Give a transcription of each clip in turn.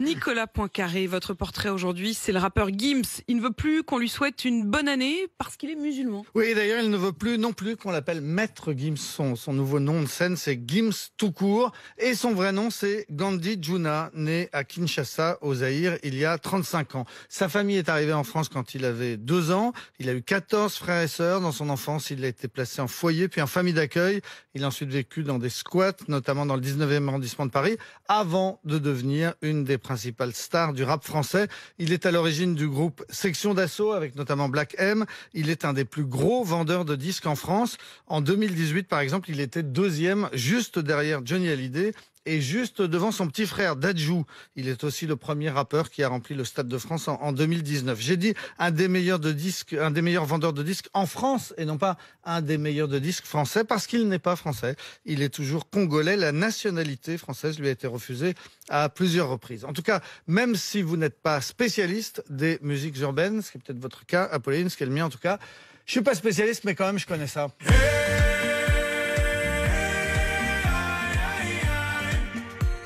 Nicolas Poincaré, votre portrait aujourd'hui, c'est le rappeur Gims. Il ne veut plus qu'on lui souhaite une bonne année parce qu'il est musulman. Oui, d'ailleurs, il ne veut plus non plus qu'on l'appelle Maître Gims. Son nouveau nom de scène, c'est Gims tout court. Et son vrai nom, c'est Gandhi Djouna, né à Kinshasa, au Zaïre, il y a 35 ans. Sa famille est arrivée en France quand il avait 2 ans. Il a eu 14 frères et sœurs. Dans son enfance, il a été placé en foyer, puis en famille d'accueil. Il a ensuite vécu dans des squats, notamment dans le 19e arrondissement de Paris, avant de devenir une des principales stars du rap français. Il est à l'origine du groupe Section d'Assaut, avec notamment Black M. Il est un des plus gros vendeurs de disques en France. En 2018, par exemple, il était 2e, juste derrière Johnny Hallyday et juste devant son petit frère Dadju. Il est aussi le premier rappeur qui a rempli le Stade de France en 2019. J'ai dit un des meilleurs vendeurs de disques en France et non pas un des meilleurs de disques français, parce qu'il n'est pas français. Il est toujours congolais. La nationalité française lui a été refusée à plusieurs reprises. En tout cas, même si vous n'êtes pas spécialiste des musiques urbaines, ce qui est peut-être votre cas, Apolline, ce qui est le mien en tout cas, je suis pas spécialiste, mais quand même je connais ça.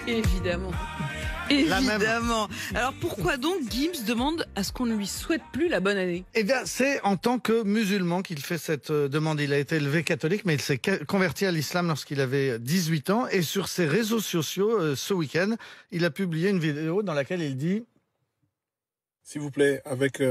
Évidemment. Évidemment. Alors pourquoi donc Gims demande à ce qu'on ne lui souhaite plus la bonne année? Eh bien, c'est en tant que musulman qu'il fait cette demande. Il a été élevé catholique, mais il s'est converti à l'islam lorsqu'il avait 18 ans. Et sur ses réseaux sociaux, ce week-end, il a publié une vidéo dans laquelle il dit: s'il vous plaît, avec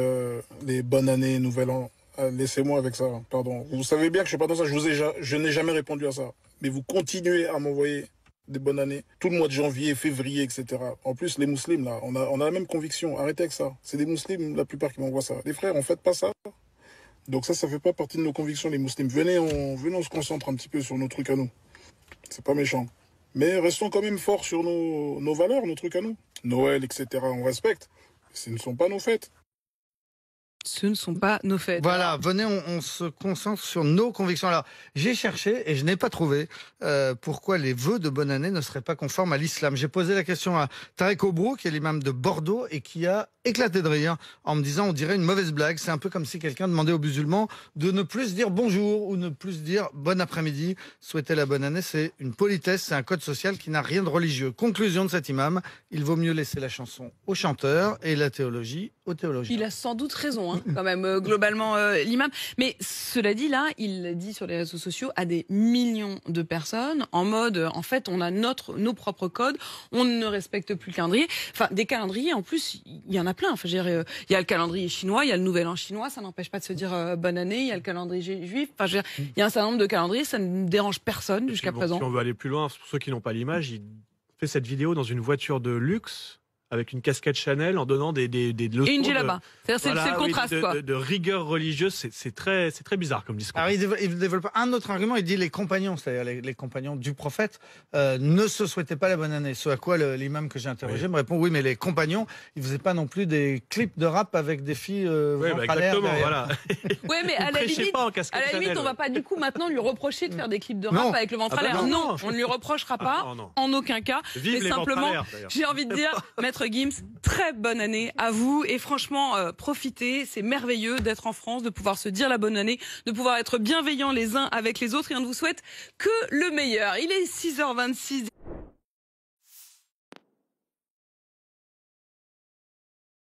les bonnes années, nouvel an, laissez-moi avec ça, pardon. Vous savez bien que je suis pas dans ça, je n'ai jamais répondu à ça. Mais vous continuez à m'envoyer des bonnes années, tout le mois de janvier, février, etc. En plus, les musulmans, là, on a la même conviction. Arrêtez avec ça. C'est des musulmans, la plupart, qui m'envoient ça. Les frères, on fait pas ça. Donc ça fait pas partie de nos convictions, les musulmans. Venez, on se concentre un petit peu sur nos trucs à nous. C'est pas méchant. Mais restons quand même forts sur nos valeurs, nos trucs à nous. Noël, etc. On respecte. Ce ne sont pas nos fêtes. Ce ne sont pas nos fêtes. Voilà, venez, on se concentre sur nos convictions. Alors, j'ai cherché et je n'ai pas trouvé pourquoi les vœux de bonne année ne seraient pas conformes à l'islam. J'ai posé la question à Tarek Obrou, qui est l'imam de Bordeaux et qui a éclaté de rire en me disant: on dirait une mauvaise blague. C'est un peu comme si quelqu'un demandait aux musulmans de ne plus dire bonjour ou ne plus dire bon après-midi. Souhaiter la bonne année, c'est une politesse, c'est un code social qui n'a rien de religieux. Conclusion de cet imam: il vaut mieux laisser la chanson aux chanteurs et la théologie aux théologiens. Il a sans doute raison, hein, quand même, globalement, l'imam. Mais cela dit, là, il dit sur les réseaux sociaux à des millions de personnes, en mode, en fait, on a nos propres codes, on ne respecte plus le calendrier. Enfin, des calendriers, en plus, il y en a plein. Enfin, il y a le calendrier chinois, il y a le nouvel an chinois, ça n'empêche pas de se dire bonne année. Il y a le calendrier juif. Enfin, il y a un certain nombre de calendriers, ça ne dérange personne jusqu'à présent. Si on veut aller plus loin, pour ceux qui n'ont pas l'image, il fait cette vidéo dans une voiture de luxe, avec une casquette Chanel, en donnant des leçons. Et une là-bas. C'est le contraste, quoi. De rigueur religieuse, c'est très bizarre comme discours. Alors, il développe un autre argument. Il dit les compagnons, c'est-à-dire les compagnons du prophète, ne se souhaitaient pas la bonne année. Ce à quoi l'imam que j'ai interrogé me répond: oui, mais les compagnons, ils faisaient pas non plus des clips de rap avec des filles exactement, voilà. Ouais, mais à la limite, on va pas du coup maintenant lui reprocher de faire des clips de rap avec le ventre à l'air. Non, on ne lui reprochera pas, en aucun cas. Vive mais simplement, j'ai envie de dire, Maître Gims, très bonne année à vous et franchement, profitez, c'est merveilleux d'être en France, de pouvoir se dire la bonne année, de pouvoir être bienveillants les uns avec les autres et on ne vous souhaite que le meilleur. Il est 6h26.